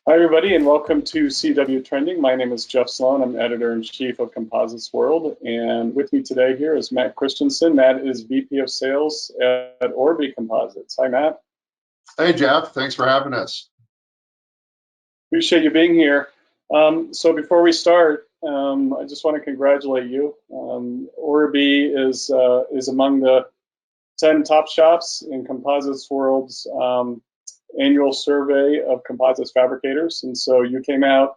Hi, everybody, and welcome to CW Trending. My name is Jeff Sloan. I'm editor-in-chief of Composites World, and with me today here is Matt Christensen. Matt is VP of Sales at Oribi Composites. Hi, Matt. Hey, Jeff. Thanks for having us. Appreciate you being here. So before we start, I just want to congratulate you. Oribi is among the 10 top shops in Composites World's annual survey of composites fabricators, and so you came out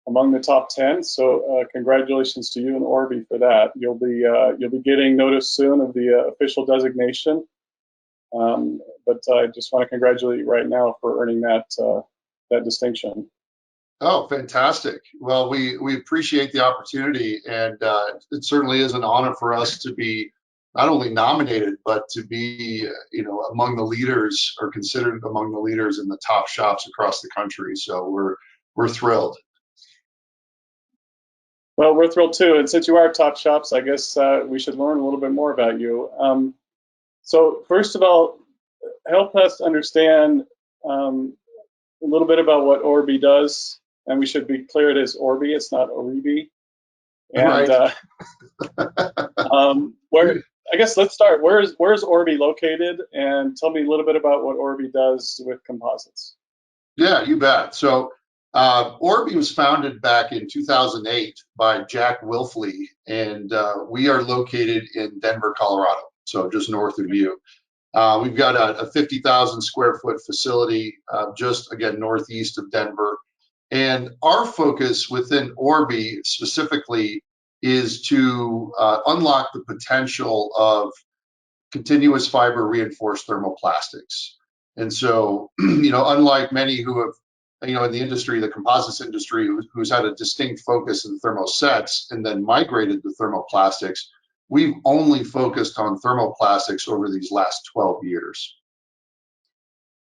among the top 10. So congratulations to you and Orbee for that. You'll be getting notice soon of the official designation, but I just want to congratulate you right now for earning that distinction. Oh, fantastic. Well, we appreciate the opportunity, and it certainly is an honor for us to be not only nominated, but to be, among the leaders, or considered among the leaders in the top shops across the country. So we're thrilled. Well, we're thrilled too. And since you are top shops, I guess we should learn a little bit more about you. So first of all, help us understand a little bit about what Orbee does. And we should be clear, it is Orbee, it's not Oribi. And right. I guess let's start. Where's Orbee located, and tell me a little bit about what Orbee does with composites. Yeah, you bet. So Orbee was founded back in 2008 by Jack Wilfley, and we are located in Denver, Colorado, so just north of you. We've got a 50,000 square foot facility just, again, northeast of Denver. And our focus within Orbee specifically is to unlock the potential of continuous fiber reinforced thermoplastics. And so, unlike many who have, in the industry, the composites industry, who's had a distinct focus in thermosets and then migrated to thermoplastics, we've only focused on thermoplastics over these last 12 years.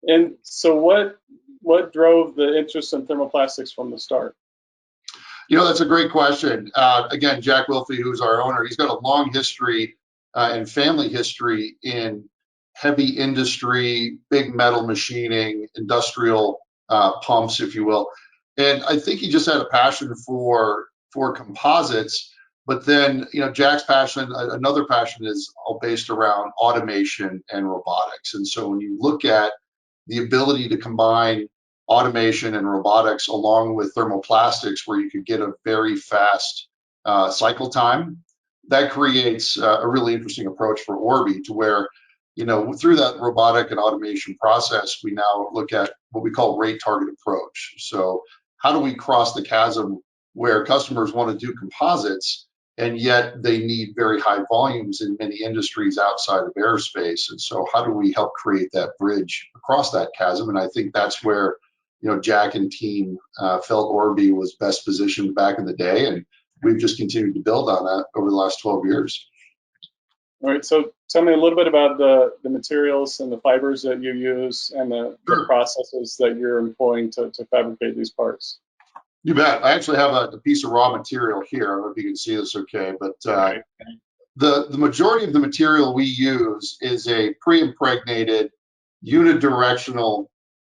And so what drove the interest in thermoplastics from the start? That's a great question. Again, Jack Wilfley, who's our owner, he's got a long history and family history in heavy industry, big metal machining, industrial pumps, if you will. And I think he just had a passion for composites. But then, Jack's passion, another passion, is all based around automation and robotics. And so when you look at the ability to combine automation and robotics along with thermoplastics, where you could get a very fast cycle time, that creates a really interesting approach for Orbee, to where, through that robotic and automation process, we now look at what we call rate target approach. So how do we cross the chasm where customers want to do composites, and yet they need very high volumes in many industries outside of aerospace? And so how do we help create that bridge across that chasm? And I think that's where Jack and team felt Orbee was best positioned back in the day, and we've just continued to build on that over the last 12 years. All right, so tell me a little bit about the materials and the fibers that you use, and the processes that you're employing to fabricate these parts. You bet. I actually have a piece of raw material here. I don't know if you can see this okay, but the majority of the material we use is a pre-impregnated unidirectional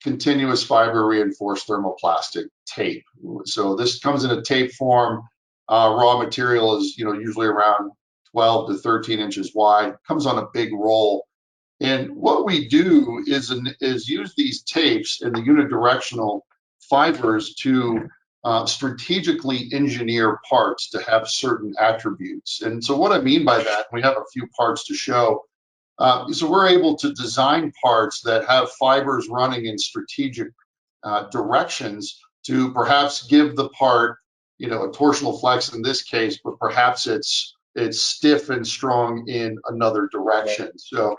continuous fiber reinforced thermoplastic tape. So this comes in a tape form. Raw material is usually around 12 to 13 inches wide. Comes on a big roll. And what we do is use these tapes and the unidirectional fibers to strategically engineer parts to have certain attributes. And so what I mean by that, we have a few parts to show. So we're able to design parts that have fibers running in strategic directions to perhaps give the part, a torsional flex in this case, but perhaps it's stiff and strong in another direction. So,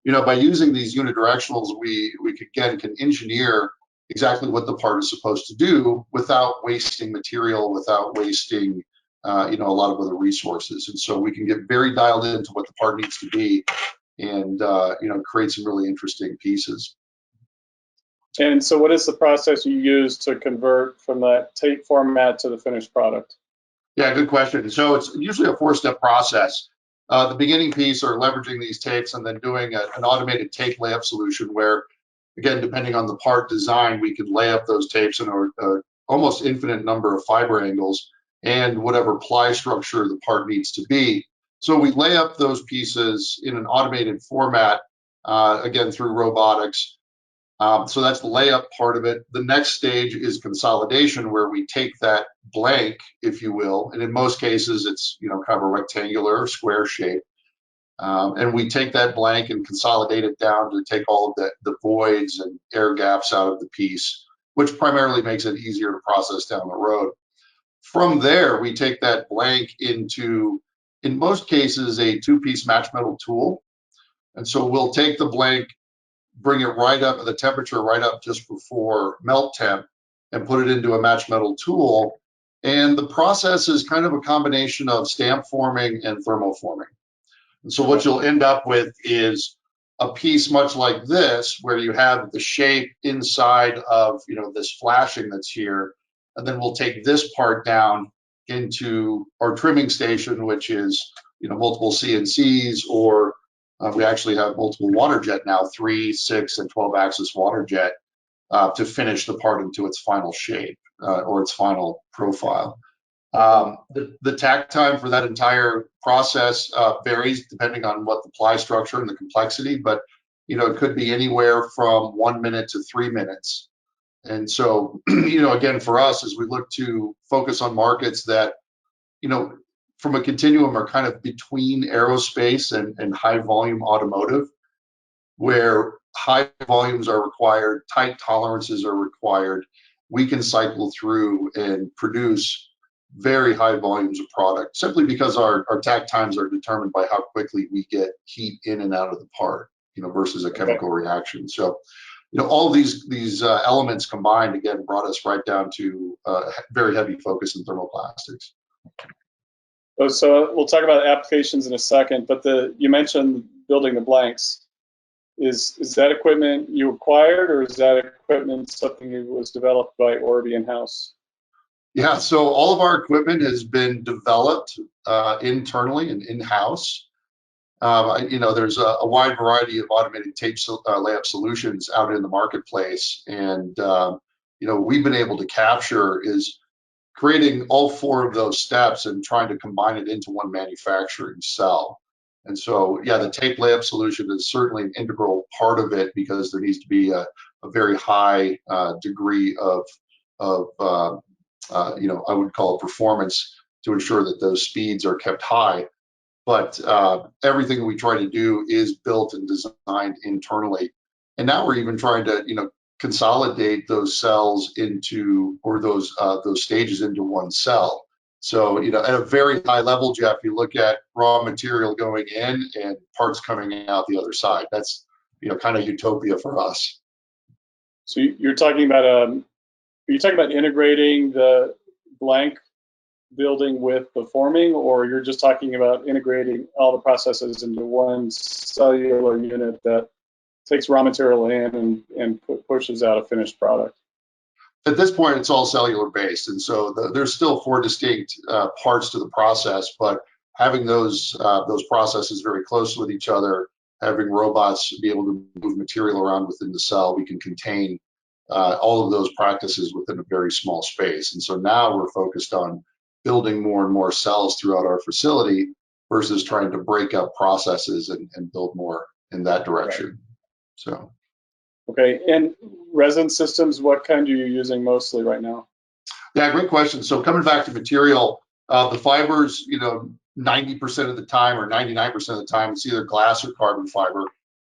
by using these unidirectionals, we can engineer exactly what the part is supposed to do without wasting material, without wasting a lot of other resources. And so we can get very dialed into what the part needs to be, and create some really interesting pieces. And so what is the process you use to convert from that tape format to the finished product? Yeah, good question. So it's usually a 4-step process. The beginning piece are leveraging these tapes and then doing an automated tape layup solution where again, depending on the part design, we could lay up those tapes in a almost infinite number of fiber angles and whatever ply structure the part needs to be. So we lay up those pieces in an automated format, again, through robotics. So that's the layup part of it. The next stage is consolidation, where we take that blank, if you will, and in most cases it's kind of a rectangular or square shape, and we take that blank and consolidate it down to take all of the voids and air gaps out of the piece, which primarily makes it easier to process down the road. From there, we take that blank into, in most cases, a two-piece match metal tool. And so we'll take the blank, bring it right up, the temperature right up just before melt temp, and put it into a match metal tool. And the process is kind of a combination of stamp forming and thermoforming. And so what you'll end up with is a piece much like this, where you have the shape inside of this flashing that's here. And then we'll take this part down into our trimming station, which is multiple CNCs, or we actually have multiple water jet now, 3, 6, and 12 axis water jet, to finish the part into its final shape or its final profile. The tack time for that entire process varies depending on what the ply structure and the complexity, but it could be anywhere from 1 minute to 3 minutes. And so, again, for us, as we look to focus on markets that, from a continuum are kind of between aerospace and high volume automotive, where high volumes are required, tight tolerances are required, we can cycle through and produce very high volumes of product, simply because our tack times are determined by how quickly we get heat in and out of the part, versus a chemical reaction. So, all of these elements combined, again, brought us right down to a very heavy focus in thermoplastics. So we'll talk about applications in a second, but you mentioned building the blanks. Is that equipment you acquired, or is that equipment something that was developed by Oribi in-house? Yeah, so all of our equipment has been developed internally and in-house. There's a wide variety of automated tape layup solutions out in the marketplace, and we've been able to capture is creating all 4 of those steps and trying to combine it into one manufacturing cell. And so, yeah, the tape layup solution is certainly an integral part of it, because there needs to be a very high degree of I would call it performance, to ensure that those speeds are kept high. But everything we try to do is built and designed internally. And now we're even trying to, consolidate those cells into, or those stages into one cell. So, at a very high level, Jeff, you look at raw material going in and parts coming out the other side. That's, kind of utopia for us. So you're talking about integrating the blank building with the forming, or you're just talking about integrating all the processes into one cellular unit that takes raw material in and pushes out a finished product? At this point, it's all cellular based, and so there's still 4 distinct parts to the process, but having those processes very close with each other, having robots be able to move material around within the cell, we can contain all of those practices within a very small space. And so now we're focused on building more and more cells throughout our facility, versus trying to break up processes and build more in that direction. Right. So. Okay, and resin systems, what kind are you using mostly right now? Yeah, great question. So coming back to material, the fibers, 90% of the time or 99% of the time, it's either glass or carbon fiber.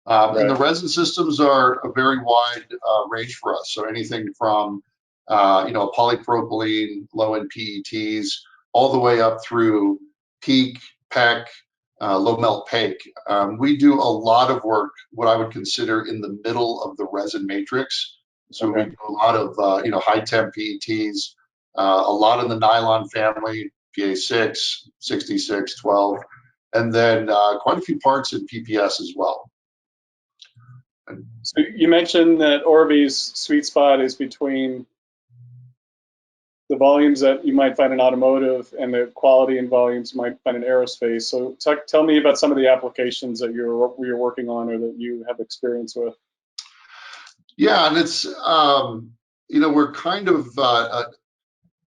Right. And the resin systems are a very wide range for us. So anything from, polypropylene, low-end PETs, all the way up through PEEK, PEC, low melt PEG. We do a lot of work, what I would consider in the middle of the resin matrix. So we do a lot of high temp PETs, a lot in the nylon family, PA6, 66, 12, and then quite a few parts in PPS as well. So you mentioned that Orbee's sweet spot is between the volumes that you might find in automotive and the quality and volumes you might find in aerospace. So tell me about some of the applications that you're working on or that you have experience with. Yeah, and it's we're kind of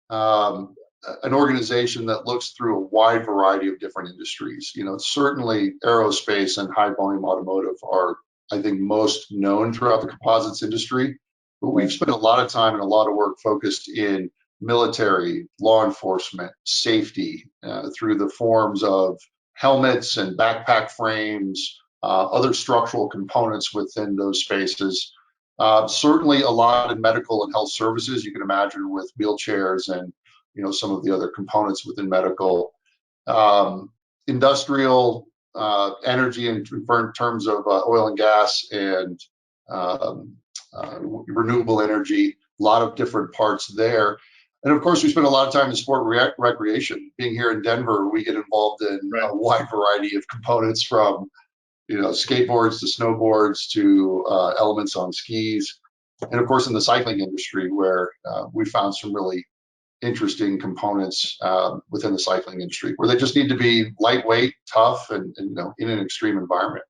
um, an organization that looks through a wide variety of different industries. Certainly aerospace and high volume automotive are, I think, most known throughout the composites industry. But we've spent a lot of time and a lot of work focused in military, law enforcement, safety, through the forms of helmets and backpack frames, other structural components within those spaces. Certainly a lot in medical and health services, you can imagine, with wheelchairs and some of the other components within medical. Industrial, energy in terms of oil and gas and um, renewable energy, a lot of different parts there. And of course, we spend a lot of time in sport recreation. Being here in Denver, we get involved in a wide variety of components, from skateboards to snowboards to elements on skis, and of course in the cycling industry, where we found some really interesting components within the cycling industry, where they just need to be lightweight, tough, and in an extreme environment.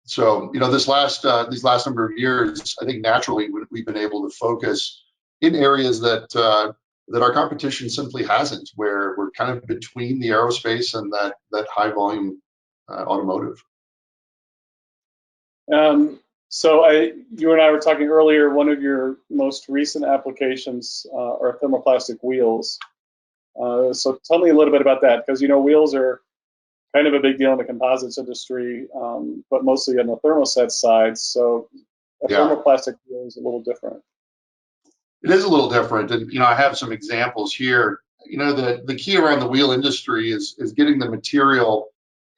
So these last number of years, I think naturally we've been able to focus in areas that our competition simply hasn't, where we're kind of between the aerospace and that high volume automotive. You and I were talking earlier, one of your most recent applications are thermoplastic wheels. So tell me a little bit about that, because wheels are kind of a big deal in the composites industry, but mostly on the thermoset side. So a thermoplastic wheel is a little different. It is a little different, and I have some examples here. The key around the wheel industry is getting the material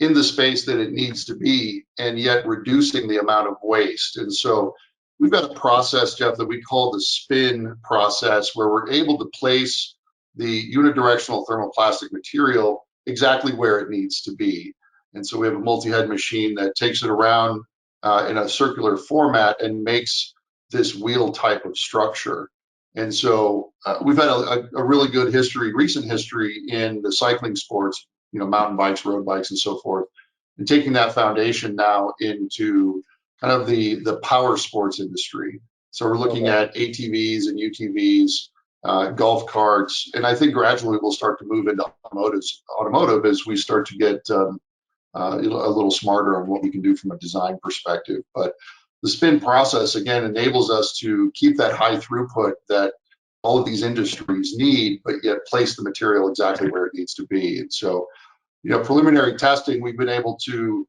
in the space that it needs to be, and yet reducing the amount of waste. And so we've got a process, Jeff, that we call the spin process, where we're able to place the unidirectional thermoplastic material exactly where it needs to be. And so we have a multi-head machine that takes it around in a circular format and makes this wheel type of structure. And so we've had a really good recent history in the cycling sports, mountain bikes, road bikes, and so forth, and taking that foundation now into kind of the power sports industry. So we're looking at ATVs and UTVs, golf carts, and I think gradually we'll start to move into automotive as we start to get a little smarter on what we can do from a design perspective. But the spin process, again, enables us to keep that high throughput that all of these industries need, but yet place the material exactly where it needs to be. And so, preliminary testing, we've been able to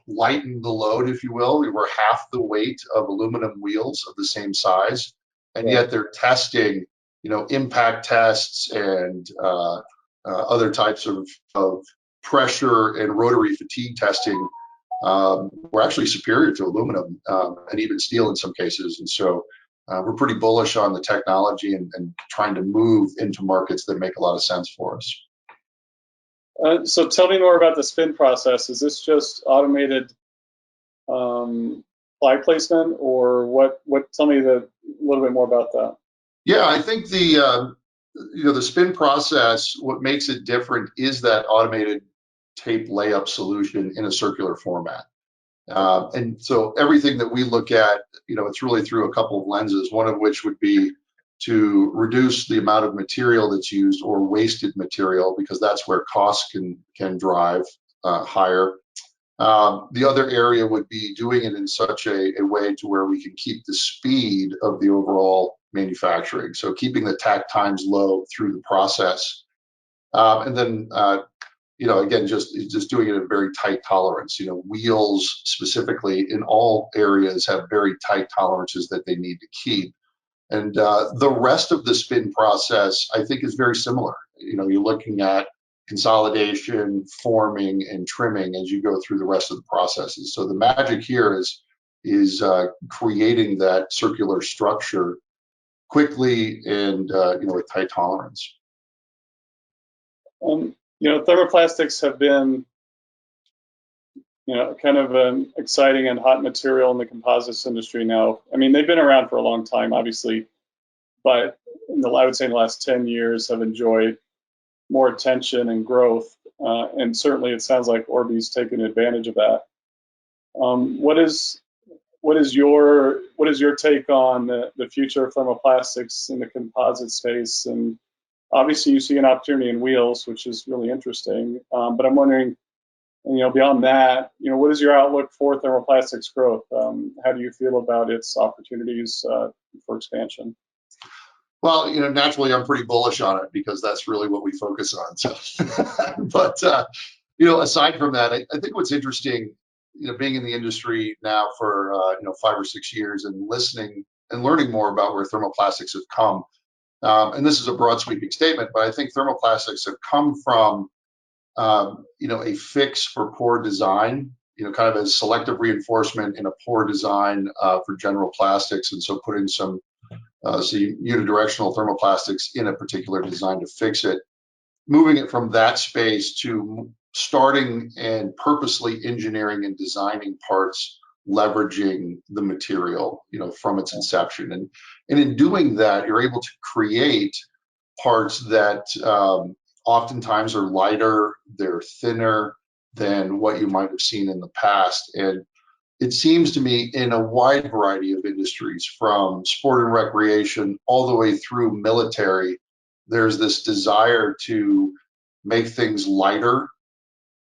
lighten the load, if you will. We were half the weight of aluminum wheels of the same size, and yet they're testing, impact tests and other types of pressure and rotary fatigue testing. We're actually superior to aluminum and even steel in some cases. And so we're pretty bullish on the technology and trying to move into markets that make a lot of sense for us. So tell me more about the spin process. Is this just automated ply placement, or what? Tell me a little bit more about that. Yeah, I think the spin process, what makes it different is that automated tape layup solution in a circular format. And so everything that we look at, it's really through a couple of lenses, one of which would be to reduce the amount of material that's used, or wasted material, because that's where costs can drive higher. The other area would be doing it in such a way to where we can keep the speed of the overall manufacturing. So keeping the takt times low through the process. And then again, just doing it at a very tight tolerance. Wheels specifically in all areas have very tight tolerances that they need to keep. And the rest of the spin process, I think, is very similar. You're looking at consolidation, forming, and trimming as you go through the rest of the processes. So the magic here is creating that circular structure quickly and with tight tolerance. Thermoplastics have been, kind of an exciting and hot material in the composites industry now. I mean, they've been around for a long time, obviously, but I would say in the last 10 years have enjoyed more attention and growth. And certainly it sounds like Orbee's taken advantage of that. What is what is your take on the future of thermoplastics in the composite space? And obviously, you see an opportunity in wheels, which is really interesting. But I'm wondering, beyond that, what is your outlook for thermoplastics growth? How do you feel about its opportunities for expansion? Well, naturally, I'm pretty bullish on it because that's really what we focus on. So, but aside from that, I think what's interesting, being in the industry now for 5 or 6 years and listening and learning more about where thermoplastics have come. And this is a broad sweeping statement, but I think thermoplastics have come from a fix for poor design, kind of as selective reinforcement in a poor design for general plastics, and so putting some unidirectional thermoplastics in a particular design to fix it, moving it from that space to starting and purposely engineering and designing parts leveraging the material, from its inception. And in doing that, you're able to create parts that oftentimes are lighter, they're thinner than what you might have seen in the past. And it seems to me in a wide variety of industries, from sport and recreation all the way through military, there's this desire to make things lighter,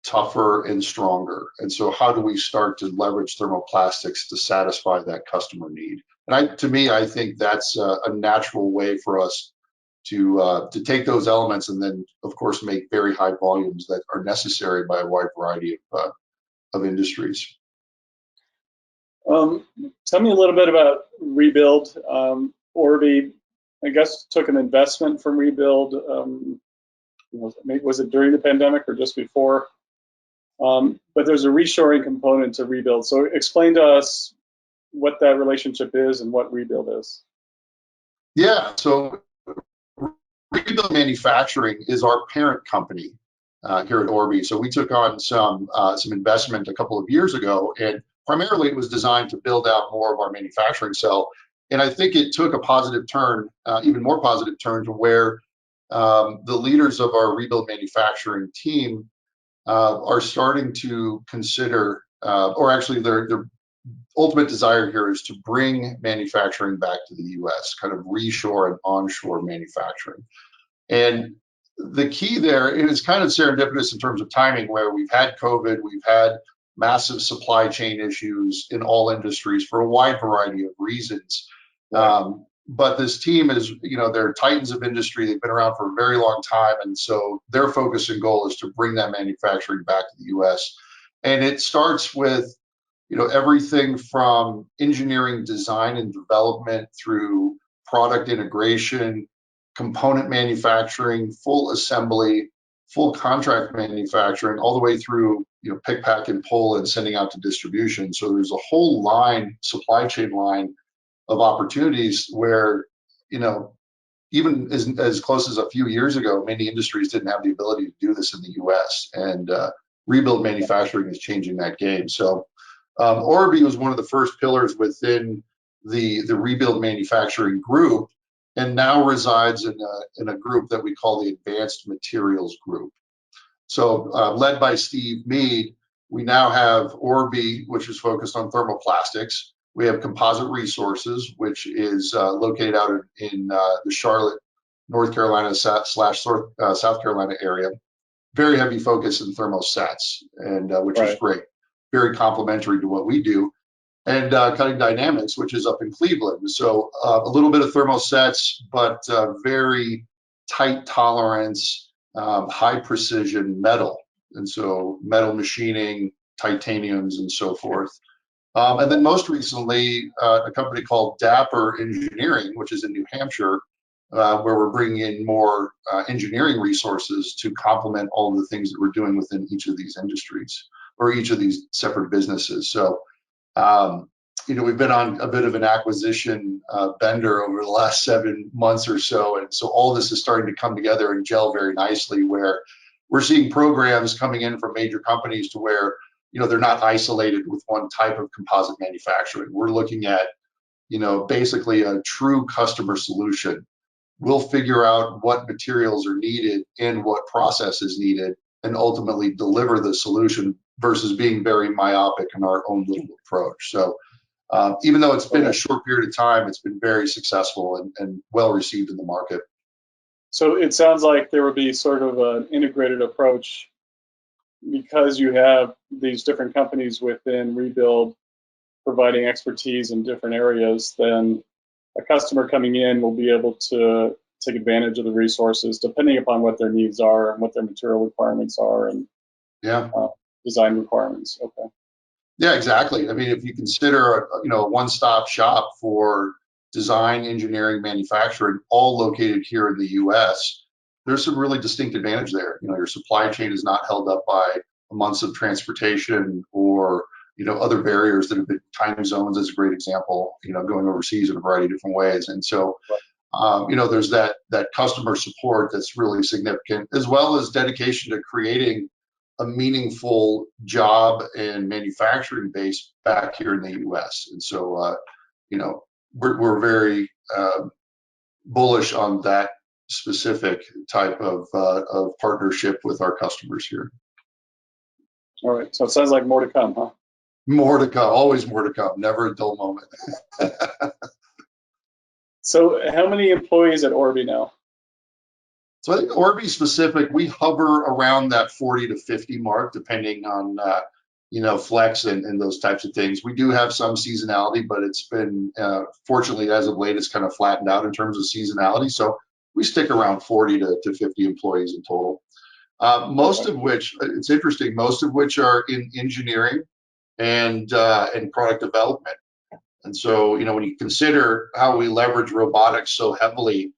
tougher, and stronger. And so how do we start to leverage thermoplastics to satisfy that customer need? And to me, I think that's a natural way for us to take those elements and then, of course, make very high volumes that are necessary by a wide variety of industries. Tell me a little bit about Rebuild. Orbee, I guess, took an investment from Rebuild. Maybe was it during the pandemic or just before? But there's a reshoring component to Rebuild. So explain to us what that relationship is and what Rebuild is. Yeah, so Rebuild Manufacturing is our parent company here at Orbee. So we took on some investment a couple of years ago, and primarily it was designed to build out more of our manufacturing cell. And I think it took a positive turn, even more positive turn, to where the leaders of our Rebuild Manufacturing team are starting to consider, or actually their ultimate desire here is to bring manufacturing back to the US, kind of reshore and onshore manufacturing. And the key there, it is kind of serendipitous in terms of timing, where we've had COVID, we've had massive supply chain issues in all industries for a wide variety of reasons. But this team is, they're titans of industry. They've been around for a very long time. And so their focus and goal is to bring that manufacturing back to the US. And it starts with, everything from engineering, design, and development through product integration, component manufacturing, full assembly, full contract manufacturing, all the way through, pick, pack, and pull and sending out to distribution. So there's a whole supply chain line of opportunities where, even as close as a few years ago, many industries didn't have the ability to do this in the US. And Rebuild Manufacturing is changing that game. So Oribi was one of the first pillars within the Rebuild Manufacturing group, and now resides in a group that we call the Advanced Materials Group. So led by Steve Mead, we now have Orbee, which is focused on thermoplastics. We have Composite Resources, which is located out in the Charlotte, North Carolina / South Carolina area. Very heavy focus in thermosets, and which is great. Very complementary to what we do. And Cutting Dynamics, which is up in Cleveland. So a little bit of thermosets, but very tight tolerance, high precision metal. And so metal machining, titaniums, and so forth. And then most recently, a company called Dapper Engineering, which is in New Hampshire, where we're bringing in more engineering resources to complement all of the things that we're doing within each of these industries or each of these separate businesses. So, we've been on a bit of an acquisition bender over the last 7 months or so. And so all this is starting to come together and gel very nicely, where we're seeing programs coming in from major companies to where, they're not isolated with one type of composite manufacturing. We're looking at, basically a true customer solution. We'll figure out what materials are needed and what process is needed, and ultimately deliver the solution versus being very myopic in our own little approach. So Even though it's been a short period of time, it's been very successful and well received in the market. So it sounds like there would be sort of an integrated approach because you have these different companies within Rebuild providing expertise in different areas. Then a customer coming in will be able to take advantage of the resources depending upon what their needs are and what their material requirements are and design requirements. Okay. Yeah, exactly. I mean, if you consider a one-stop shop for design, engineering, manufacturing, all located here in the U.S., there's some really distinct advantage there. Your supply chain is not held up by months of transportation or other barriers that have been time zones is a great example. Going overseas in a variety of different ways, and so there's that customer support that's really significant, as well as dedication to creating a meaningful job and manufacturing base back here in the U.S. And so, we're very bullish on that specific type of partnership with our customers here. All right. So it sounds like more to come, huh? More to come. Always more to come. Never a dull moment. So how many employees at Orbee now? So I think Orbee specific, we hover around that 40 to 50 mark, depending on flex and those types of things. We do have some seasonality, but it's been fortunately as of late, it's kind of flattened out in terms of seasonality. So we stick around 40 to 50 employees in total. Most of which, it's interesting, most of which are in engineering and product development. And so when you consider how we leverage robotics so heavily,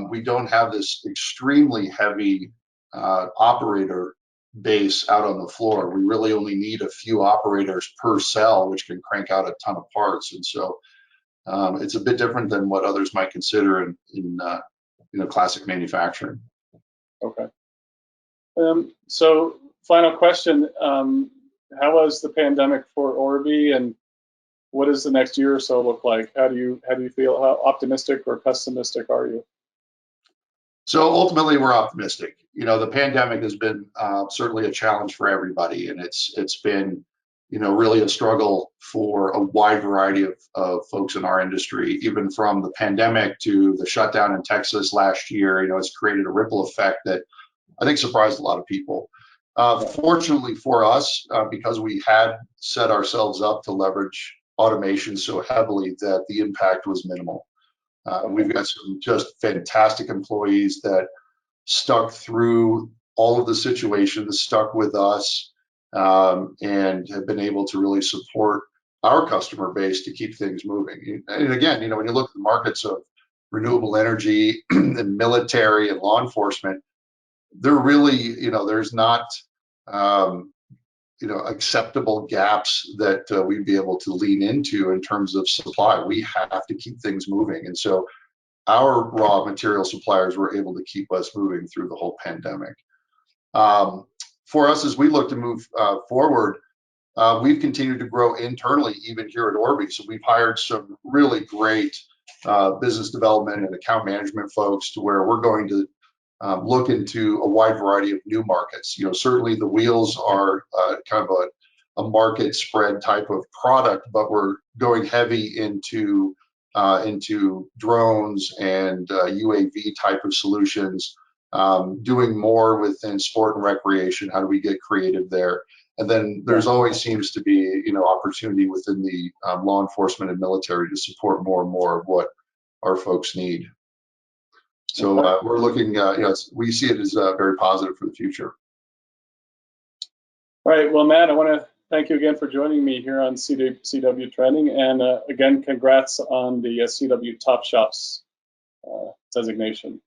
we don't have this extremely heavy operator base out on the floor. We really only need a few operators per cell, which can crank out a ton of parts. And so it's a bit different than what others might consider in classic manufacturing. Okay. So final question, how was the pandemic for Orbee, and what does the next year or so look like? How do you feel? How optimistic or pessimistic are you? So ultimately, we're optimistic. The pandemic has been certainly a challenge for everybody, and it's been really a struggle for a wide variety of folks in our industry. Even from the pandemic to the shutdown in Texas last year, it's created a ripple effect that I think surprised a lot of people. Fortunately for us, because we had set ourselves up to leverage automation so heavily, that the impact was minimal. We've got some just fantastic employees that stuck through all of the situations, stuck with us, and have been able to really support our customer base to keep things moving. And again, when you look at the markets of renewable energy and military and law enforcement, they're really, there's not, acceptable gaps that we'd be able to lean into in terms of supply. We have to keep things moving. And so our raw material suppliers were able to keep us moving through the whole pandemic. For us, as we look to move forward, we've continued to grow internally, even here at Orbee. So we've hired some really great business development and account management folks to where we're going to look into a wide variety of new markets. Certainly the wheels are kind of a market spread type of product, but we're going heavy into drones and UAV type of solutions, doing more within sport and recreation. How do we get creative there? And then there's always seems to be opportunity within the law enforcement and military to support more and more of what our folks need. So we're looking, we see it as very positive for the future. All right. Well, Matt, I want to thank you again for joining me here on CW Trending. And again, congrats on the CW Top Shops designation.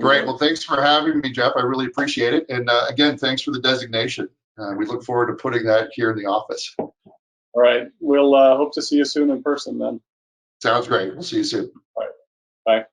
Great. Well, thanks for having me, Jeff. I really appreciate it. And again, thanks for the designation. We look forward to putting that here in the office. All right. We'll hope to see you soon in person then. Sounds great. We'll see you soon. All right. Bye.